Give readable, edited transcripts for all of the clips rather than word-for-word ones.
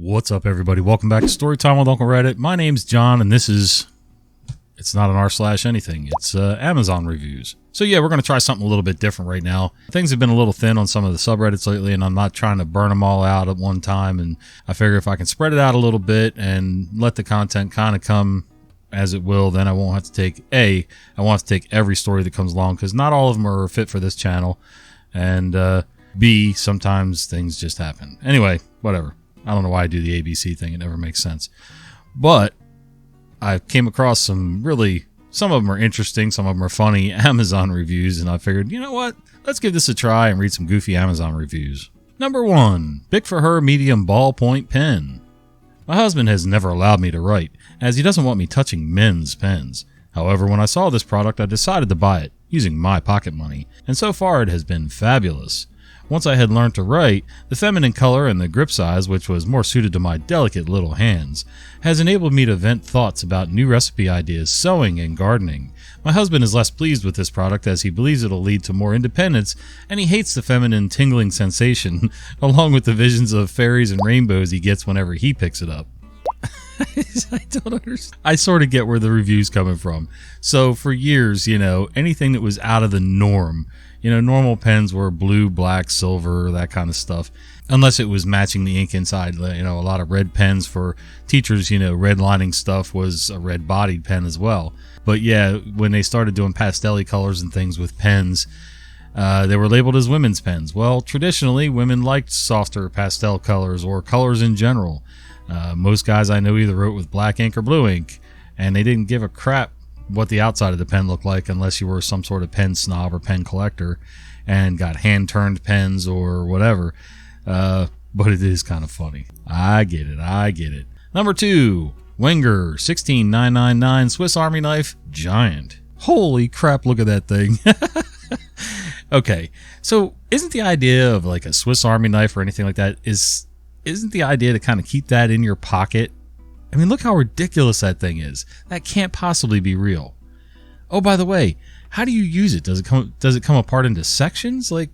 What's up, everybody? Welcome back to Storytime with Uncle Reddit. My name's John, and it's not an r/anything. It's Amazon reviews. So yeah, we're going to try something a little bit different right now. Things have been a little thin on some of the subreddits lately, and I'm not trying to burn them all out at one time. And I figure if I can spread it out a little bit and let the content kind of come as it will, then I won't have to take every story that comes along, because not all of them are fit for this channel. And B, sometimes things just happen. Anyway, whatever. I don't know why I do the ABC thing. It never makes sense. But I came across some of them are interesting, some of them are funny Amazon reviews, and I figured, you know what? Let's give this a try and read some goofy Amazon reviews. Number 1, Bic for Her Medium Ballpoint Pen. My husband has never allowed me to write, as he doesn't want me touching men's pens. However, when I saw this product, I decided to buy it, using my pocket money, and so far it has been fabulous. Once I had learned to write, the feminine color and the grip size, which was more suited to my delicate little hands, has enabled me to vent thoughts about new recipe ideas, sewing, and gardening. My husband is less pleased with this product, as he believes it'll lead to more independence, and he hates the feminine tingling sensation, along with the visions of fairies and rainbows he gets whenever he picks it up. I don't understand. I sort of get where the review's coming from. So for years, anything that was out of the norm, normal pens were blue, black, silver, that kind of stuff, unless it was matching the ink inside. A lot of red pens for teachers, redlining stuff was a red bodied pen as well. But yeah, when they started doing pastel colors and things with pens, they were labeled as women's pens. Well, traditionally, women liked softer pastel colors or colors in general. Most guys I know either wrote with black ink or blue ink, and they didn't give a crap what the outside of the pen looked like unless you were some sort of pen snob or pen collector and got hand-turned pens or whatever. But it is kind of funny. I get it. Number 2, Wenger 16999 Swiss Army Knife Giant. Holy crap, look at that thing. Okay, so isn't the idea of like a Swiss Army knife or anything like that, isn't the idea to kind of keep that in your pocket? I mean, look how ridiculous that thing is. That can't possibly be real. Oh, by the way, how do you use it? Does it come apart into sections? Like,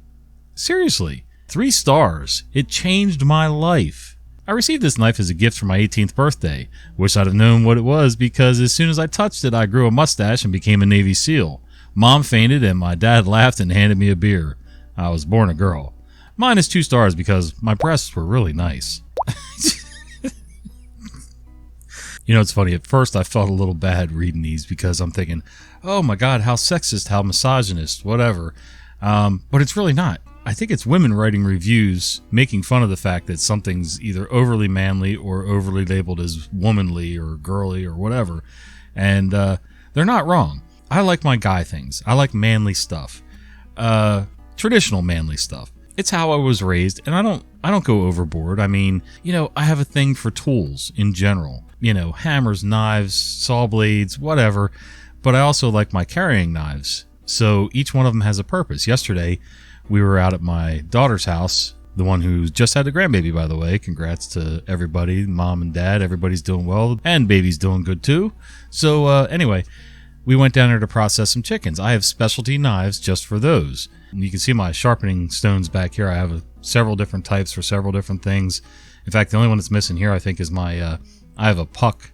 seriously. 3 stars. It changed my life. I received this knife as a gift for my 18th birthday. Wish I'd have known what it was, because as soon as I touched it, I grew a mustache and became a Navy SEAL. Mom fainted and my dad laughed and handed me a beer. I was born a girl. Mine is 2 stars because my breasts were really nice. It's funny. At first, I felt a little bad reading these because I'm thinking, oh my God, how sexist, how misogynist, whatever. But it's really not. I think it's women writing reviews making fun of the fact that something's either overly manly or overly labeled as womanly or girly or whatever. And they're not wrong. I like my guy things. I like manly stuff. Traditional manly stuff. It's how I was raised, and I don't go overboard. I mean, I have a thing for tools in general. Hammers, knives, saw blades, whatever. But I also like my carrying knives. So each one of them has a purpose. Yesterday, we were out at my daughter's house, the one who just had a grandbaby, by the way. Congrats to everybody, mom and dad. Everybody's doing well, and baby's doing good too. So anyway, we went down there to process some chickens. I have specialty knives just for those. And you can see my sharpening stones back here. I have several different types for several different things. In fact, the only one that's missing here, I think, is my I have a puck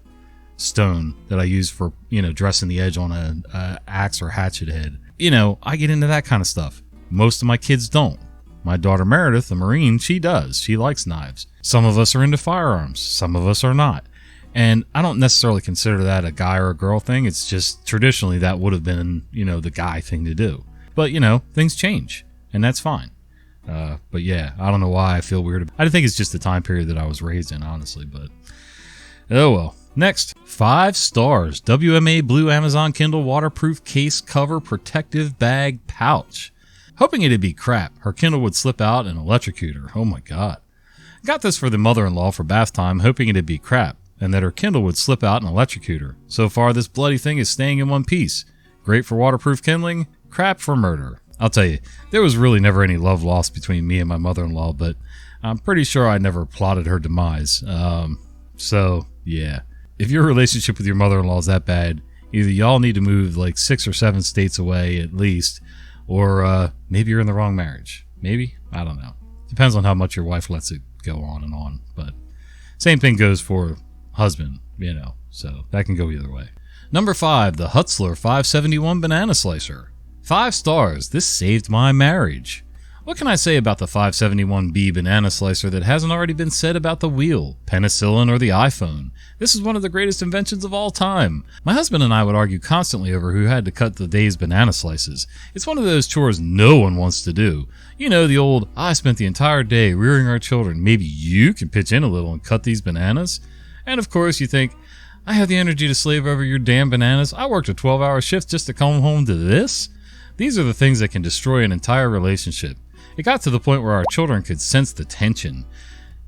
stone that I use for, dressing the edge on a axe or hatchet head. I get into that kind of stuff. Most of my kids don't. My daughter Meredith, the Marine, she does. She likes knives. Some of us are into firearms. Some of us are not. And I don't necessarily consider that a guy or a girl thing. It's just traditionally that would have been, the guy thing to do. But, things change, and that's fine. But yeah, I don't know why I feel weird. I think it's just the time period that I was raised in, honestly, but oh well. Next, 5 stars. WMA Blue Amazon Kindle Waterproof Case Cover Protective Bag Pouch. Hoping it'd be crap. Her Kindle would slip out and electrocute her. Oh my God. Got this for the mother-in-law for bath time, hoping it'd be crap, and that her Kindle would slip out and electrocute her. So far, this bloody thing is staying in one piece. Great for waterproof kindling, crap for murder. I'll tell you, there was really never any love lost between me and my mother-in-law, but I'm pretty sure I never plotted her demise. So, yeah. If your relationship with your mother-in-law is that bad, either y'all need to move like 6 or 7 states away at least, or maybe you're in the wrong marriage. Maybe? I don't know. Depends on how much your wife lets it go on and on. But Same thing goes for husband, so that can go either way. Number 5, the Hutzler 571 Banana Slicer. 5 stars. This saved my marriage. What can I say about the 571B banana slicer that hasn't already been said about the wheel, penicillin, or the iPhone? This is one of the greatest inventions of all time. My husband and I would argue constantly over who had to cut the day's banana slices. It's one of those chores no one wants to do. You know, the old, I spent the entire day rearing our children. Maybe you can pitch in a little and cut these bananas? And of course you think, I have the energy to slave over your damn bananas. I worked a 12-hour shift just to come home to this? These are the things that can destroy an entire relationship. It got to the point where our children could sense the tension.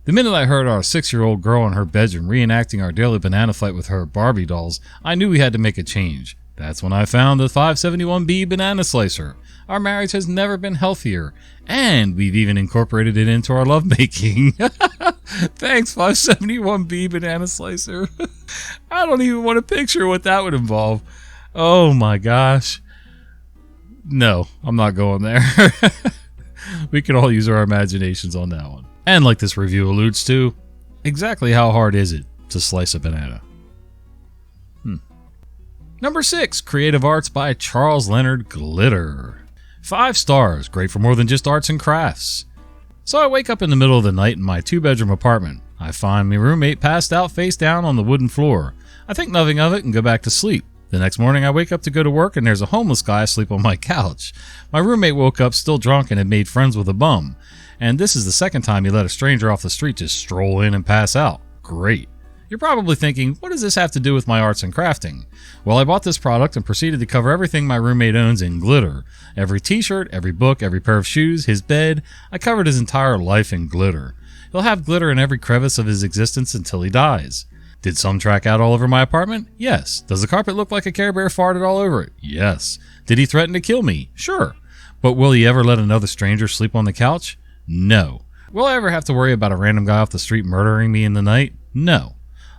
The minute I heard our 6-year-old girl in her bedroom reenacting our daily banana fight with her Barbie dolls, I knew we had to make a change. That's when I found the 571B banana slicer. Our marriage has never been healthier, and we've even incorporated it into our lovemaking. Thanks, 571B banana slicer. I don't even want to picture what that would involve. Oh my gosh. No, I'm not going there. We can all use our imaginations on that one. And like this review alludes to, exactly how hard is it to slice a banana? Number 6, Creative Arts by Charles Leonard Glitter. 5 stars, great for more than just arts and crafts. So I wake up in the middle of the night in my 2-bedroom apartment. I find my roommate passed out face down on the wooden floor. I think nothing of it and go back to sleep. The next morning I wake up to go to work and there's a homeless guy asleep on my couch. My roommate woke up still drunk and had made friends with a bum. And this is the second time he let a stranger off the street just stroll in and pass out. Great. You're probably thinking, what does this have to do with my arts and crafting? Well, I bought this product and proceeded to cover everything my roommate owns in glitter. Every t-shirt, every book, every pair of shoes, his bed. I covered his entire life in glitter. He'll have glitter in every crevice of his existence until he dies. Did some track out all over my apartment? Yes. Does the carpet look like a Care Bear farted all over it? Yes. Did he threaten to kill me? Sure. But will he ever let another stranger sleep on the couch? No. Will I ever have to worry about a random guy off the street murdering me in the night? No.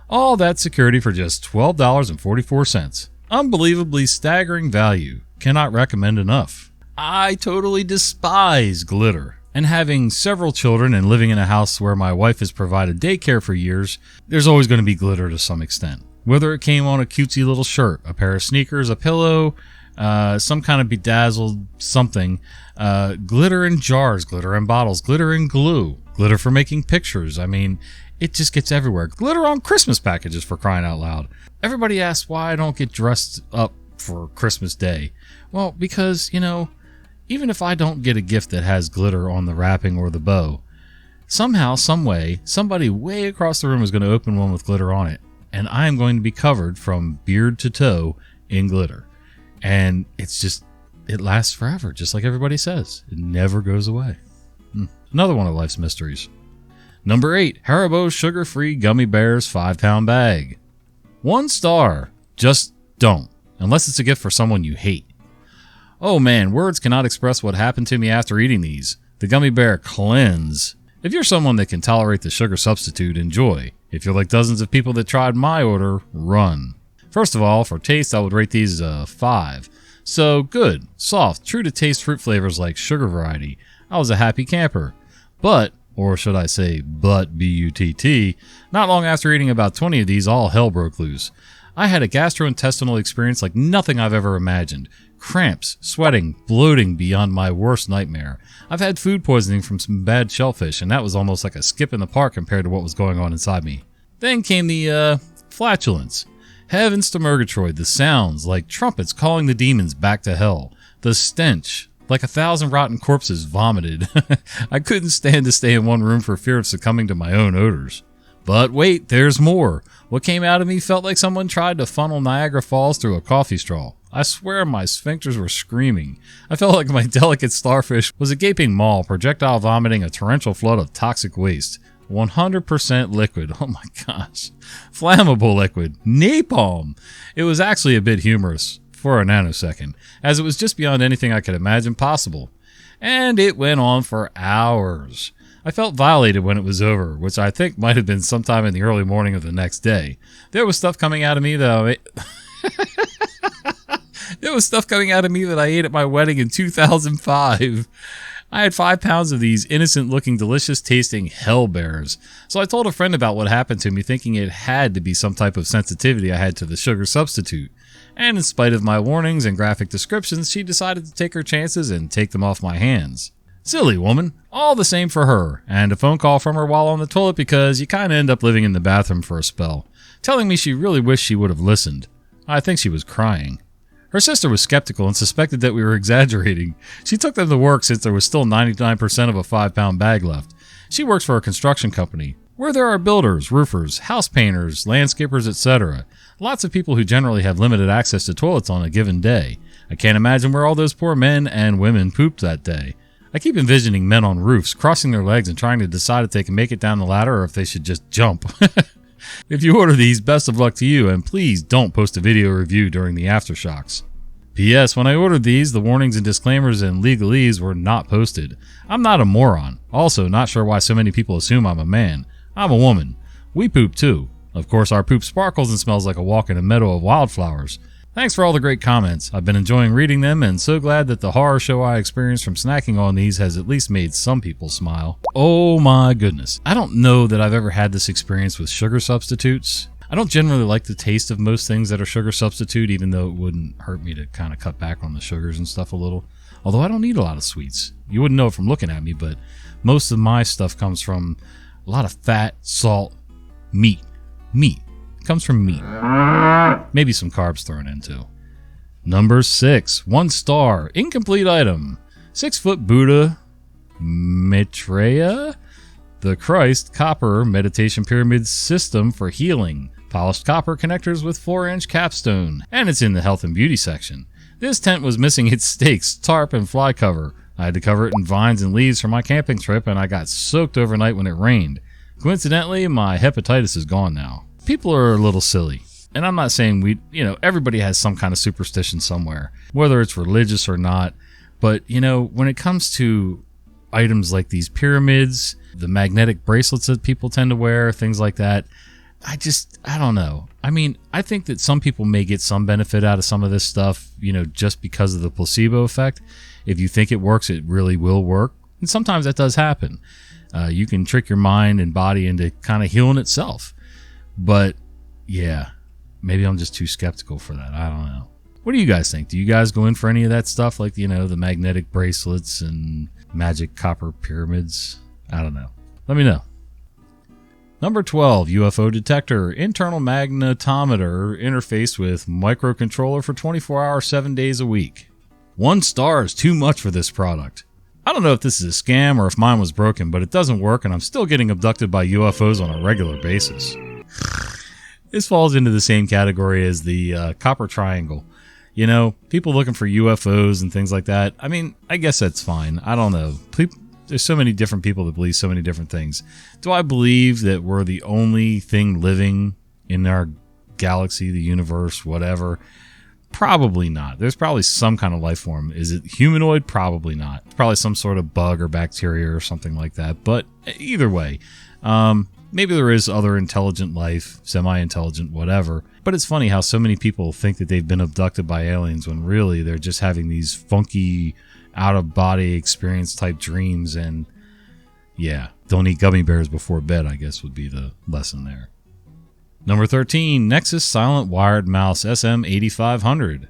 All that security for just $12.44. Unbelievably staggering value. Cannot recommend enough. I totally despise glitter. And having several children and living in a house where my wife has provided daycare for years, there's always going to be glitter to some extent. Whether it came on a cutesy little shirt, a pair of sneakers, a pillow, some kind of bedazzled something, glitter in jars, glitter in bottles, glitter in glue, glitter for making pictures. I mean, it just gets everywhere. Glitter on Christmas packages, for crying out loud. Everybody asks why I don't get dressed up for Christmas Day. Well, because, even if I don't get a gift that has glitter on the wrapping or the bow, somehow, some way, somebody way across the room is going to open one with glitter on it, and I am going to be covered from beard to toe in glitter. And it lasts forever, just like everybody says. It never goes away. Another one of life's mysteries. Number 8, Haribo Sugar-Free Gummy Bears 5-pound bag. 1 star. Just don't, unless it's a gift for someone you hate. Oh man, words cannot express what happened to me after eating these. The gummy bear cleanse. If you're someone that can tolerate the sugar substitute, enjoy. If you're like dozens of people that tried my order, run. First of all, for taste, I would rate these a 5. So good, soft, true to taste fruit flavors like sugar variety. I was a happy camper. But, or should I say but, B-U-T-T, not long after eating about 20 of these, all hell broke loose. I had a gastrointestinal experience like nothing I've ever imagined. Cramps, sweating, bloating beyond my worst nightmare. I've had food poisoning from some bad shellfish, and that was almost like a skip in the park compared to what was going on inside me. Then came the, flatulence. Heavens to Murgatroyd, the sounds, like trumpets calling the demons back to hell. The stench, like 1,000 rotten corpses vomited. I couldn't stand to stay in one room for fear of succumbing to my own odors. But wait, there's more. What came out of me felt like someone tried to funnel Niagara Falls through a coffee straw. I swear my sphincters were screaming. I felt like my delicate starfish was a gaping maw, projectile vomiting a torrential flood of toxic waste. 100% liquid. Oh my gosh. Flammable liquid. Napalm. It was actually a bit humorous for a nanosecond, as it was just beyond anything I could imagine possible. And it went on for hours. I felt violated when it was over, which I think might have been sometime in the early morning of the next day. There was stuff coming out of me that I ate at my wedding in 2005. I had 5 pounds of these innocent-looking, delicious-tasting hell bears. So I told a friend about what happened to me, thinking it had to be some type of sensitivity I had to the sugar substitute. And in spite of my warnings and graphic descriptions, she decided to take her chances and take them off my hands. Silly woman. All the same for her. And a phone call from her while on the toilet because you kinda end up living in the bathroom for a spell, telling me she really wished she would have listened. I think she was crying. Her sister was skeptical and suspected that we were exaggerating. She took them to work since there was still 99% of a 5-pound bag left. She works for a construction company, where there are builders, roofers, house painters, landscapers, etc. Lots of people who generally have limited access to toilets on a given day. I can't imagine where all those poor men and women pooped that day. I keep envisioning men on roofs, crossing their legs and trying to decide if they can make it down the ladder or if they should just jump. If you order these, best of luck to you, and please don't post a video review during the aftershocks. P.S. When I ordered these, the warnings and disclaimers and legalese were not posted. I'm not a moron. Also, not sure why so many people assume I'm a man. I'm a woman. We poop too. Of course, our poop sparkles and smells like a walk in a meadow of wildflowers. Thanks for all the great comments. I've been enjoying reading them and so glad that the horror show I experienced from snacking on these has at least made some people smile. Oh my goodness. I don't know that I've ever had this experience with sugar substitutes. I don't generally like the taste of most things that are sugar substitute, even though it wouldn't hurt me to kind of cut back on the sugars and stuff a little. Although I don't eat a lot of sweets. You wouldn't know from looking at me, but most of my stuff comes from a lot of fat, salt, meat. Meat. Comes from meat. Maybe some carbs thrown in too. Number 6. 1 star. Incomplete item. 6-foot Buddha Maitreya. The Christ copper meditation pyramid system for healing. Polished copper connectors with 4-inch capstone. And it's in the health and beauty section. This tent was missing its stakes, tarp, and fly cover. I had to cover it in vines and leaves for my camping trip, and I got soaked overnight when it rained. Coincidentally, my hepatitis is gone now. People are a little silly. And I'm not saying everybody has some kind of superstition somewhere, whether it's religious or not. But, when it comes to items like these pyramids, the magnetic bracelets that people tend to wear, things like that, I don't know. I mean, I think that some people may get some benefit out of some of this stuff, just because of the placebo effect. If you think it works, it really will work. And sometimes that does happen. You can trick your mind and body into kind of healing itself. But, yeah, maybe I'm just too skeptical for that. I don't know. What do you guys think? Do you guys go in for any of that stuff, like, the magnetic bracelets and magic copper pyramids? I don't know. Let me know. Number 12, UFO detector, internal magnetometer, interface with microcontroller for 24 hours, 7 days a week. 1 star is too much for this product. I don't know if this is a scam or if mine was broken, but it doesn't work and I'm still getting abducted by UFOs on a regular basis. This falls into the same category as the copper triangle. People looking for UFOs and things like that. I mean, I guess that's fine. I don't know. There's so many different people that believe so many different things. Do I believe that we're the only thing living in our galaxy, the universe, whatever? Probably not. There's probably some kind of life form. Is it humanoid? Probably not. Probably some sort of bug or bacteria or something like that. But either way, maybe there is other intelligent life, semi-intelligent, whatever. But it's funny how so many people think that they've been abducted by aliens when really they're just having these funky, out-of-body experience type dreams. And yeah, don't eat gummy bears before bed, I guess would be the lesson there. Number 13, Nexus Silent Wired Mouse SM8500.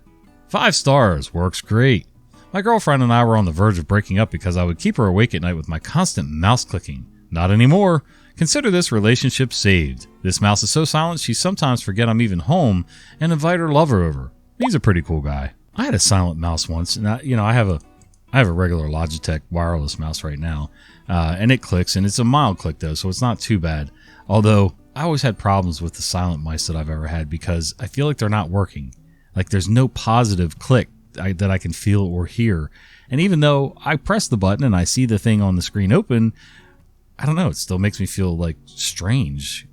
5 stars, works great. My girlfriend and I were on the verge of breaking up because I would keep her awake at night with my constant mouse clicking. Not anymore. Consider this relationship saved. This mouse is so silent she sometimes forget I'm even home and invite her lover over. He's a pretty cool guy. I had a silent mouse once, and I have a regular Logitech wireless mouse right now, and it clicks, and it's a mild click though, so it's not too bad. Although I always had problems with the silent mice that I've ever had because I feel like they're not working. Like there's no positive click that I can feel or hear. And even though I press the button and I see the thing on the screen open, I don't know, it still makes me feel like strange.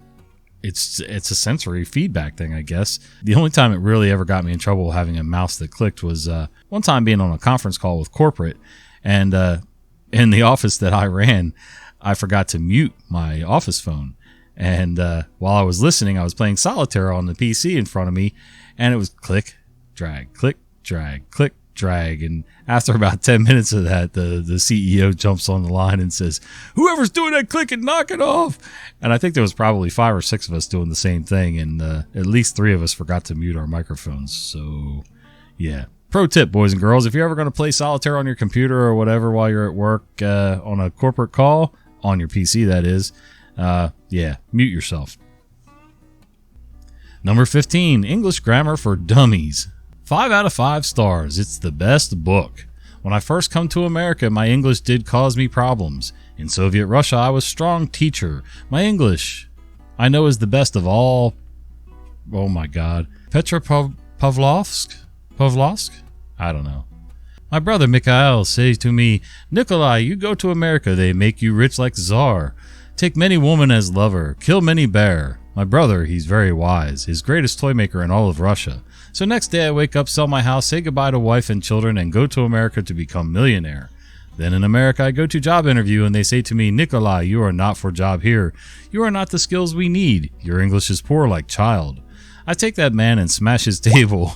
It's a sensory feedback thing, I guess. The only time it really ever got me in trouble having a mouse that clicked was one time being on a conference call with corporate, and in the office that I ran, I forgot to mute my office phone. And while I was listening, I was playing solitaire on the PC in front of me, and it was click, drag, click, drag, click, drag. And after about 10 minutes of that, the CEO jumps on the line and says, "Whoever's doing that clicking, knock it off." And I think there was probably 5 or 6 of us doing the same thing. And at least 3 of us forgot to mute our microphones. So, yeah. Pro tip, boys and girls, if you're ever going to play solitaire on your computer or whatever while you're at work on a corporate call, on your PC that is, yeah, mute yourself. Number 15, English Grammar for Dummies. 5 out of 5 stars. It's the best book. When I first come to America, my English did cause me problems. In Soviet Russia, I was strong teacher. My English, I know, is the best of all. Oh my God. Pavlovsk? I don't know. My brother Mikhail says to me, "Nikolai, you go to America, they make you rich like Tsar. Take many women as lover, kill many bear." My brother, he's very wise, his greatest toy maker in all of Russia. So next day I wake up, sell my house, say goodbye to wife and children, and go to America to become millionaire. Then in America I go to job interview and they say to me, "Nikolai, you are not for job here. You are not the skills we need. Your English is poor like child." I take that man and smash his table.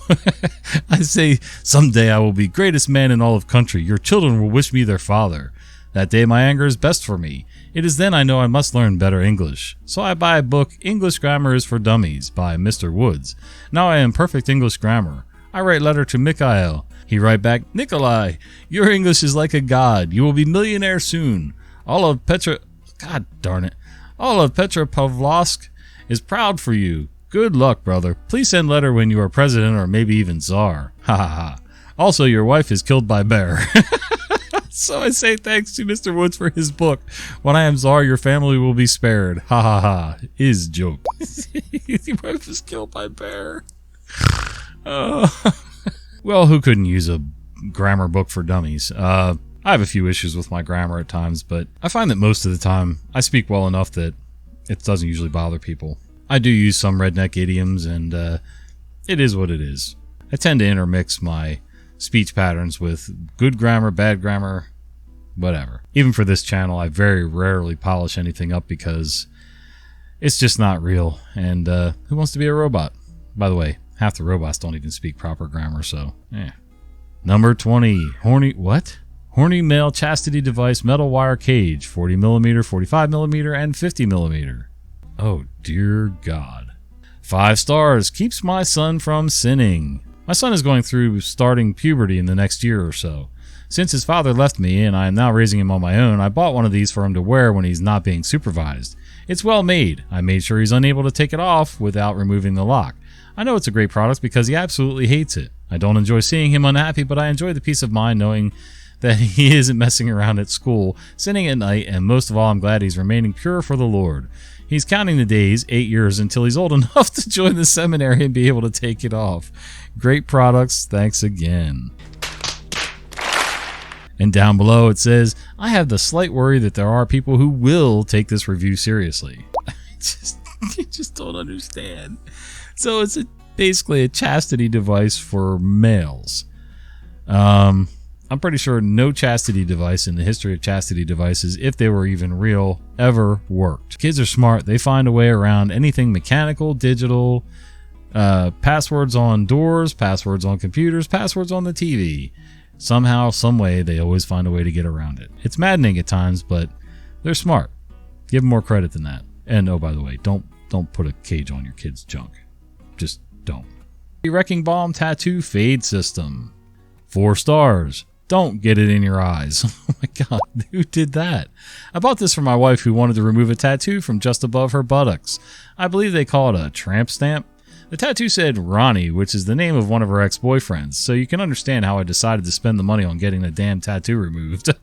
I say, "Someday I will be greatest man in all of country. Your children will wish me their father." That day my anger is best for me. It is then I know I must learn better English. So I buy a book, English Grammar is for Dummies, by Mr. Woods. Now I am perfect English grammar. I write letter to Mikhail. He write back, "Nikolai, your English is like a god. You will be millionaire soon. All of Petropavlovsk is proud for you. Good luck, brother. Please send letter when you are president or maybe even czar. Ha ha ha. Also, your wife is killed by bear." So I say thanks to Mr. Woods for his book. When I am czar, your family will be spared. Ha ha ha. Is joke. Your wife is killed by bear. Well, who couldn't use a grammar book for dummies? I have a few issues with my grammar at times, but I find that most of the time I speak well enough that it doesn't usually bother people. I do use some redneck idioms, and it is what it is. I tend to intermix my speech patterns with good grammar, bad grammar, whatever. Even for this channel, I very rarely polish anything up because it's just not real. And who wants to be a robot? By the way, half the robots don't even speak proper grammar, so Number 20, horny male chastity device metal wire cage, 40mm, 45mm, and 50mm. Oh dear God. 5 stars, keeps my son from sinning. My son is going through starting puberty in the next year or so. Since his father left me and I am now raising him on my own, I bought one of these for him to wear when he's not being supervised. It's well made. I made sure he's unable to take it off without removing the lock. I know it's a great product because he absolutely hates it. I don't enjoy seeing him unhappy, but I enjoy the peace of mind knowing that he isn't messing around at school, sinning at night, and most of all, I'm glad he's remaining pure for the Lord. He's counting the days, 8 years, until he's old enough to join the seminary and be able to take it off. Great products, thanks again. And down below it says, I have the slight worry that there are people who will take this review seriously. You just don't understand. So it's basically a chastity device for males. I'm pretty sure no chastity device in the history of chastity devices, if they were even real, ever worked. Kids are smart. They find a way around anything mechanical, digital, passwords on doors, passwords on computers, passwords on the TV. Somehow, some way, they always find a way to get around it. It's maddening at times, but they're smart. Give them more credit than that. And oh, by the way, don't put a cage on your kid's junk. Just don't. The Wrecking Bomb Tattoo Fade System. 4 stars. Don't get it in your eyes. Oh my God, who did that? I bought this for my wife who wanted to remove a tattoo from just above her buttocks. I believe they call it a tramp stamp. The tattoo said Ronnie, which is the name of one of her ex-boyfriends, so you can understand how I decided to spend the money on getting the damn tattoo removed.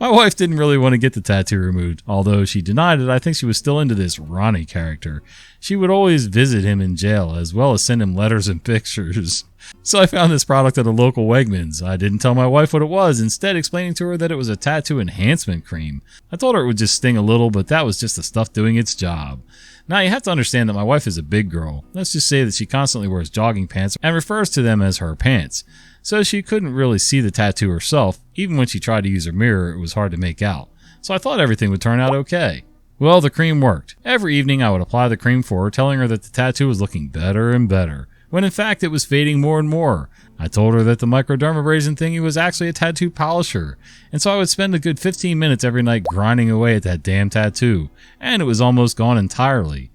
My wife didn't really want to get the tattoo removed, although she denied it. I think she was still into this Ronnie character. She would always visit him in jail, as well as send him letters and pictures. So I found this product at a local Wegmans. I didn't tell my wife what it was, instead explaining to her that it was a tattoo enhancement cream. I told her it would just sting a little, but that was just the stuff doing its job. Now you have to understand that my wife is a big girl. Let's just say that she constantly wears jogging pants and refers to them as her pants. So she couldn't really see the tattoo herself. Even when she tried to use her mirror, it was hard to make out. So I thought everything would turn out okay. Well, the cream worked. Every evening I would apply the cream for her, telling her that the tattoo was looking better and better. when in fact it was fading more and more. I told her that the microdermabrasion thingy was actually a tattoo polisher, and so I would spend a good 15 minutes every night grinding away at that damn tattoo, and it was almost gone entirely.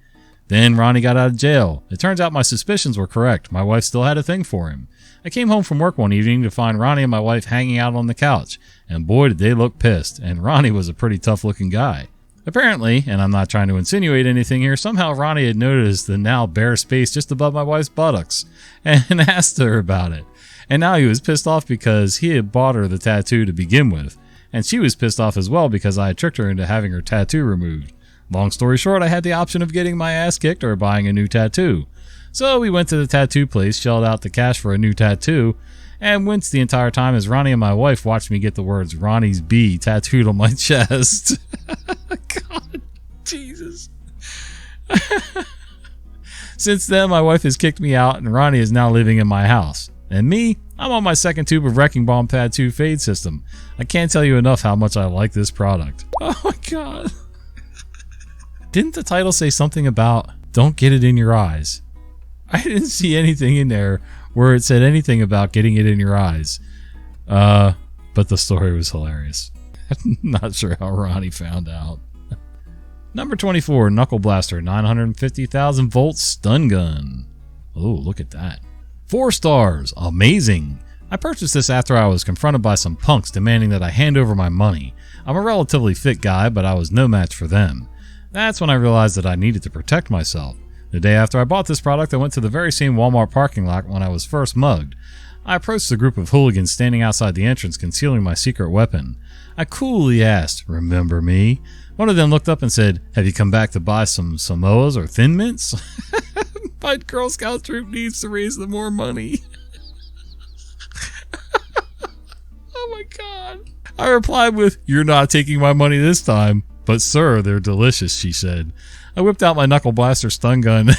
Then Ronnie got out of jail. It turns out my suspicions were correct. My wife still had a thing for him. I came home from work one evening to find Ronnie and my wife hanging out on the couch, and boy did they look pissed, and Ronnie was a pretty tough looking guy. Apparently, and I'm not trying to insinuate anything here, somehow Ronnie had noticed the now bare space just above my wife's buttocks, and asked her about it. And now he was pissed off because he had bought her the tattoo to begin with, and she was pissed off as well because I had tricked her into having her tattoo removed. Long story short, I had the option of getting my ass kicked or buying a new tattoo. So we went to the tattoo place, shelled out the cash for a new tattoo, and winced the entire time as Ronnie and my wife watched me get the words Ronnie's B tattooed on my chest. God, Jesus. Since then, my wife has kicked me out and Ronnie is now living in my house. And me, I'm on my second tube of Wrecking Bomb Tattoo Fade System. I can't tell you enough how much I like this product. Oh my God. Didn't the title say something about don't get it in your eyes? I didn't see anything in there where it said anything about getting it in your eyes. But the story was hilarious. I'm not sure how Ronnie found out. Number 24, Knuckle Blaster 950,000 volt stun gun. Oh, look at that. 4 stars. Amazing. I purchased this after I was confronted by some punks demanding that I hand over my money. I'm a relatively fit guy, but I was no match for them. That's when I realized that I needed to protect myself. The day after I bought this product, I went to the very same Walmart parking lot when I was first mugged. I approached a group of hooligans standing outside the entrance concealing my secret weapon. I coolly asked, "Remember me?" One of them looked up and said, "Have you come back to buy some Samoas or Thin Mints?" My Girl Scout troop needs to raise them more money. Oh my God. I replied with, "You're not taking my money this time." "But sir, they're delicious," she said. I whipped out my Knuckle Blaster stun gun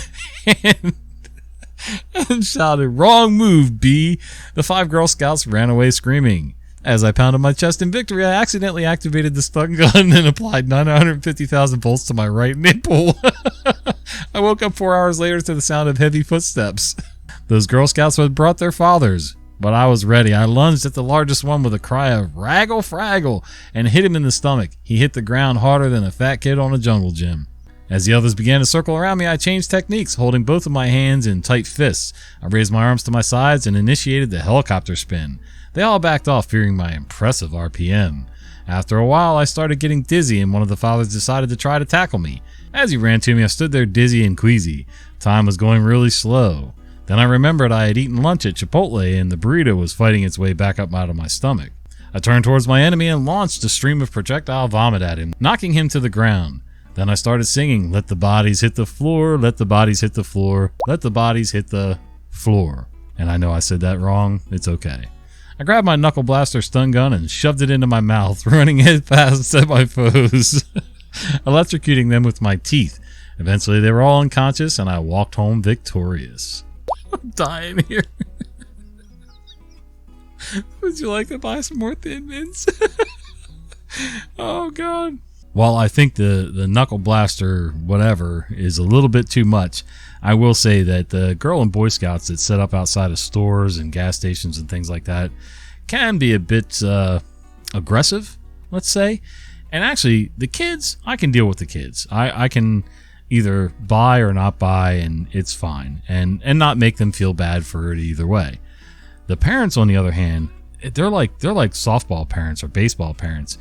and shouted, "Wrong move, B." The 5 Girl Scouts ran away screaming. As I pounded my chest in victory, I accidentally activated the stun gun and applied 950,000 volts to my right nipple. I woke up 4 hours later to the sound of heavy footsteps. Those Girl Scouts had brought their fathers, but I was ready. I lunged at the largest one with a cry of "Raggle Fraggle" and hit him in the stomach. He hit the ground harder than a fat kid on a jungle gym. As the others began to circle around me, I changed techniques, holding both of my hands in tight fists. I raised my arms to my sides and initiated the helicopter spin. They all backed off, fearing my impressive RPM. After a while, I started getting dizzy, and one of the fathers decided to try to tackle me. As he ran to me, I stood there dizzy and queasy. Time was going really slow. Then I remembered I had eaten lunch at Chipotle, and the burrito was fighting its way back up out of my stomach. I turned towards my enemy and launched a stream of projectile vomit at him, knocking him to the ground. Then I started singing, "Let the bodies hit the floor, let the bodies hit the floor, let the bodies hit the floor." And I know I said that wrong. It's okay. I grabbed my Knuckle Blaster stun gun and shoved it into my mouth, running head past at my foes, electrocuting them with my teeth. Eventually they were all unconscious and I walked home victorious. I'm dying here. Would you like to buy some more Thin Mints? Oh God. While I think the Knuckle Blaster whatever is a little bit too much, I will say that the Girl and Boy Scouts that set up outside of stores and gas stations and things like that can be a bit aggressive, let's say. And actually, the kids, I can deal with the kids. I can either buy or not buy, and it's fine. And not make them feel bad for it either way. The parents, on the other hand, they're like softball parents or baseball parents.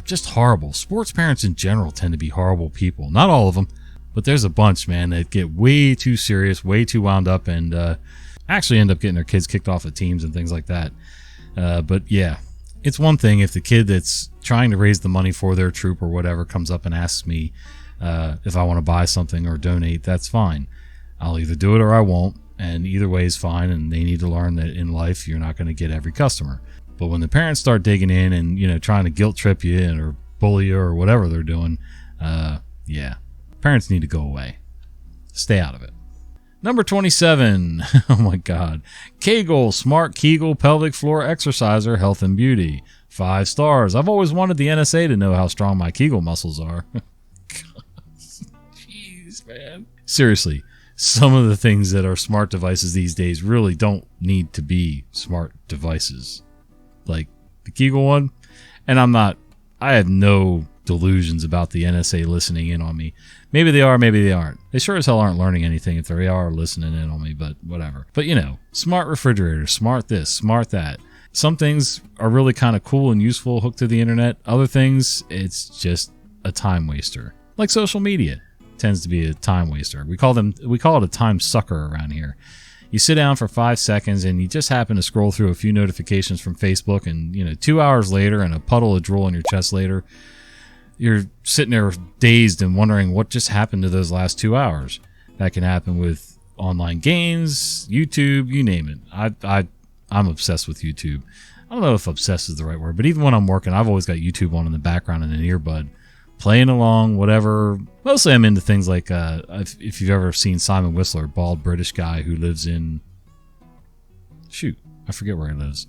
Just horrible. Sports parents in general tend to be horrible people. Not all of them, but there's a bunch, man, that get way too serious, way too wound up, and actually end up getting their kids kicked off of teams and things like that. But yeah, it's one thing if the kid that's trying to raise the money for their troop or whatever comes up and asks me if I want to buy something or donate. That's fine. I'll either do it or I won't, and either way is fine, and they need to learn that in life you're not going to get every customer. But when the parents start digging in and, trying to guilt trip you or bully you or whatever they're doing, yeah, parents need to go away. Stay out of it. Number 27. Oh my God. Kegel Smart Kegel Pelvic Floor Exerciser Health and Beauty. 5 stars. I've always wanted the NSA to know how strong my Kegel muscles are. Jeez, man. Seriously. some of the things that are smart devices these days really don't need to be smart devices. Like the Kegel one. And I have no delusions about the NSA listening in on me. Maybe they are, maybe they aren't. They sure as hell aren't learning anything if they are listening in on me, but whatever. But smart refrigerator, smart this, smart that. Some things are really kind of cool and useful hooked to the internet. Other things, it's just a time waster. Like social media tends to be a time waster. We call it a time sucker around here. You sit down for 5 seconds and you just happen to scroll through a few notifications from Facebook, and 2 hours later and a puddle of drool on your chest later, you're sitting there dazed and wondering what just happened to those last 2 hours. That can happen with online games, YouTube, you name it. I'm obsessed with YouTube. I don't know if obsessed is the right word, but even when I'm working, I've always got YouTube on in the background in an earbud, playing along, whatever. Mostly I'm into things like, if you've ever seen Simon Whistler, bald British guy who lives in, I forget where he lives.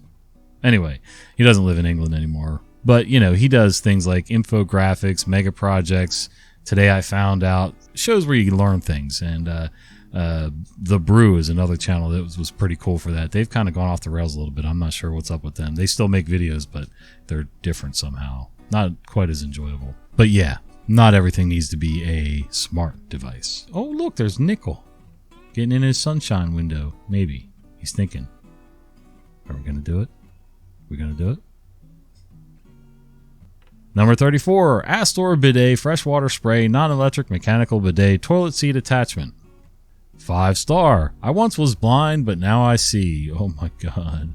Anyway, he doesn't live in England anymore. But, he does things like infographics, mega projects. Today I found out, shows where you learn things. And The Brew is another channel that was pretty cool for that. They've kind of gone off the rails a little bit. I'm not sure what's up with them. They still make videos, but they're different somehow. Not quite as enjoyable. But yeah, not everything needs to be a smart device. Oh, look, there's Nickel getting in his sunshine window. Maybe. He's thinking, are we going to do it? We're going to do it? Number 34, Astor Bidet Freshwater Spray Non-Electric Mechanical Bidet Toilet Seat Attachment. 5-star. I once was blind, but now I see. Oh my god.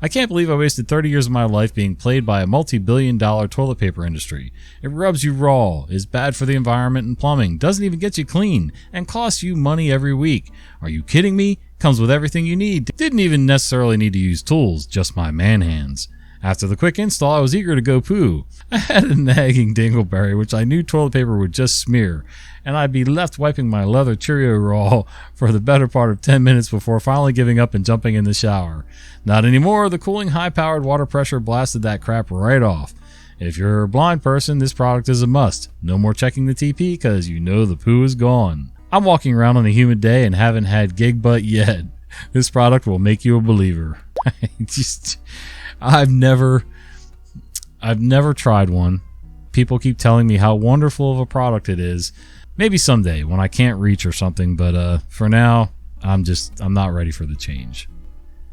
I can't believe I wasted 30 years of my life being played by a multi-billion-dollar toilet paper industry. It rubs you raw, is bad for the environment and plumbing, doesn't even get you clean, and costs you money every week. Are you kidding me? Comes with everything you need. Didn't even necessarily need to use tools, just my man hands. After the quick install, I was eager to go poo. I had a nagging dingleberry, which I knew toilet paper would just smear, and I'd be left wiping my leather Cheerio roll for the better part of 10 minutes before finally giving up and jumping in the shower. Not anymore. The cooling, high-powered water pressure blasted that crap right off. If you're a blind person, this product is a must. No more checking the TP because you know the poo is gone. I'm walking around on a humid day and haven't had gig butt yet. This product will make you a believer. I've never tried one. People keep telling me how wonderful of a product it is. Maybe someday when I can't reach or something, but for now, I'm not ready for the change.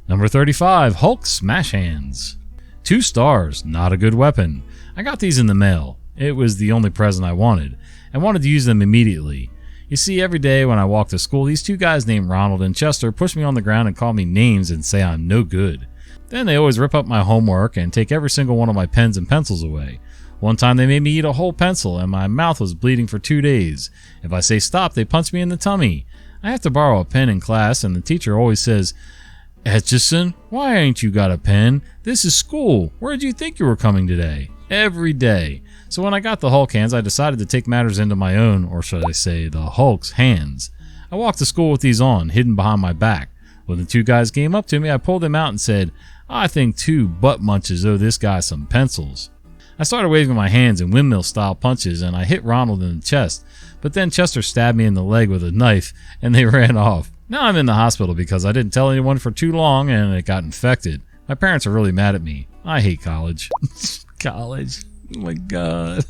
Number 35, Hulk Smash Hands. 2 stars, not a good weapon. I got these in the mail. It was the only present I wanted. I wanted to use them immediately. You see, every day when I walk to school, these 2 guys named Ronald and Chester push me on the ground and call me names and say I'm no good. Then they always rip up my homework and take every single one of my pens and pencils away. One time they made me eat a whole pencil and my mouth was bleeding for 2 days. If I say stop, they punch me in the tummy. I have to borrow a pen in class and the teacher always says, "Etchison, why ain't you got a pen? This is school. Where did you think you were coming today?" Every day. So when I got the Hulk hands, I decided to take matters into my own, or should I say the Hulk's hands. I walked to school with these on, hidden behind my back. When the 2 guys came up to me, I pulled them out and said, "I think 2 butt munches owe this guy some pencils." I started waving my hands in windmill-style punches, and I hit Ronald in the chest, but then Chester stabbed me in the leg with a knife, and they ran off. Now I'm in the hospital because I didn't tell anyone for too long, and it got infected. My parents are really mad at me. I hate college. College. Oh my god.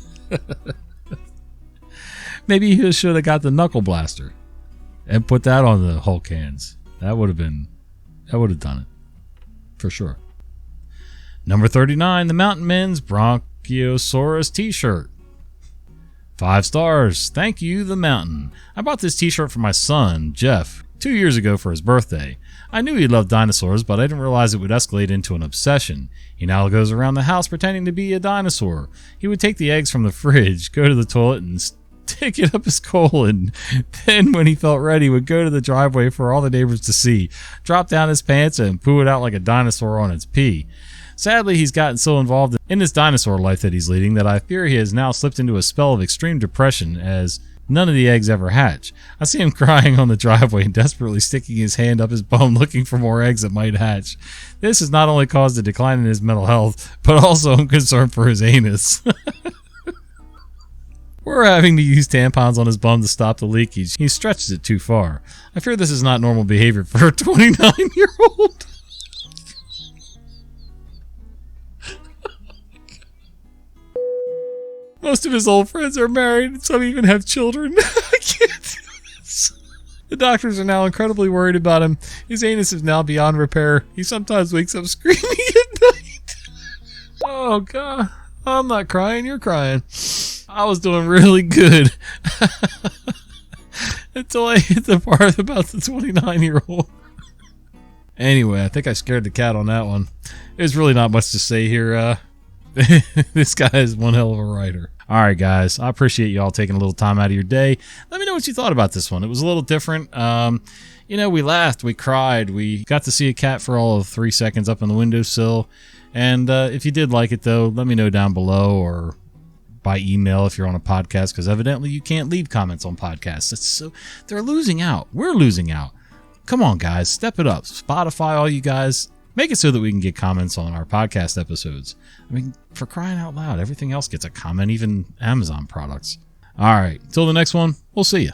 Maybe he should have got the knuckle blaster and put that on the Hulk hands. That would have done it. For sure. Number 39, the Mountain Men's Bronchiosaurus t-shirt. 5 stars. Thank you, the Mountain. I bought this t-shirt for my son, Jeff, 2 years ago for his birthday. I knew he loved dinosaurs, but I didn't realize it would escalate into an obsession. He now goes around the house pretending to be a dinosaur. He would take the eggs from the fridge, go to the toilet, and stick it up his colon. Then, when he felt ready, would go to the driveway for all the neighbors to see, drop down his pants, and poo it out like a dinosaur on its pee. Sadly, he's gotten so involved in this dinosaur life that he's leading that I fear he has now slipped into a spell of extreme depression, as none of the eggs ever hatch. I see him crying on the driveway and desperately sticking his hand up his bum looking for more eggs that might hatch. This has not only caused a decline in his mental health, but also I'm concerned for his anus. We're having to use tampons on his bum to stop the leakage. He stretches it too far. I fear this is not normal behavior for a 29-year-old. Most of his old friends are married. Some even have children. I can't do this. The doctors are now incredibly worried about him. His anus is now beyond repair. He sometimes wakes up screaming at night. Oh, God. I'm not crying. You're crying. I was doing really good. Until I hit the part about the 29-year-old. Anyway, I think I scared the cat on that one. There's really not much to say here. This guy is one hell of a writer. All right, guys. I appreciate you all taking a little time out of your day. Let me know what you thought about this one. It was a little different. You know, we laughed, we cried, we got to see a cat for all of 3 seconds up on the windowsill. And if you did like it, though, let me know down below or by email if you're on a podcast, because evidently you can't leave comments on podcasts. They're losing out. We're losing out. Come on, guys. Step it up. Spotify, all you guys. Make it so that we can get comments on our podcast episodes. I mean, for crying out loud, everything else gets a comment, even Amazon products. All right. Till the next one, we'll see you.